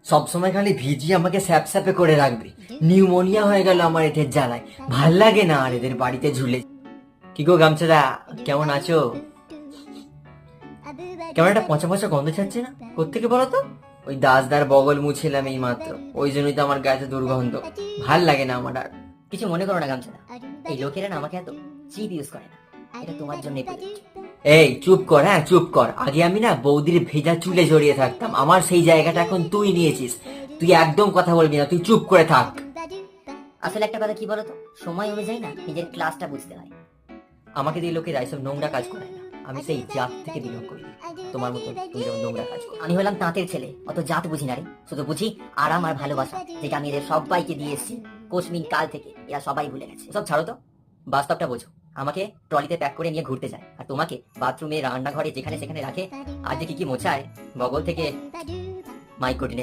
সবসময় খালি ভিজিয়ে আমাকে স্যাপ স্যাপে করে রাখবে। নিউমোনিয়া হয়ে গেল আমার এদের জ্বালায়। ভাল লাগে না আর এদের বাড়িতে ঝুলে। কি গো গামছাদা, কেমন আছো? কেমন একটা পচা পচা গন্ধ ছাড়ছে না? কোত্থেকে বলো তো? ওই দাসদার বগল মুছিলাম এই মাত্র, ওই জন্যই তো আমার গায়ে দুর্গন্ধ। ভাল লাগে না আমার আর। কিছু মনে করো না গামছাদা, এই লোকেরা না আমাকে এত চিপ ইউজ করে না, এটা তোমার জন্যই প্রযোজ্য। এই চুপ কর, হ্যাঁ চুপ কর। আগে আমি না বৌদির ভেজা চুলে জড়িয়ে থাকতাম, আমার সেই জায়গাটা এখন তুই নিয়েছিস। তুই একদম কথা বলবি না, তুই চুপ করে থাক। আসলে একটা কথা কি বলতো, সময় অনুযায়ী না নিজের ক্লাসটা বুঝতে হয়। আমাকে দিয়ে লোকেরা এইসব নোংরা কাজ করায় না, আমি সেই জাত থেকে বিলং করি। তোমার মতো তুমি যেমন নোংরা কাজ করো। আমি হলাম তাঁতের ছেলে, অত জাত বুঝি না রে, শুধু বুঝি আরাম আর ভালোবাসা, যেটা আমি এদের সবাইকে দিয়ে এসেছি কোশমিন কাল থেকে। এরা সবাই ভুলে গেছে। সব ছাড়ো তো, বাস্তবটা বোঝো। আমাকে ট্রলিতে প্যাক করে নিয়ে ঘুরতে যায়, আর তোমাকে বাথরুমে রান্নাঘরে যেখানে সেখানে রাখে। আর যে কি কি মোছায় বগল থেকে মাইক্রোটিনে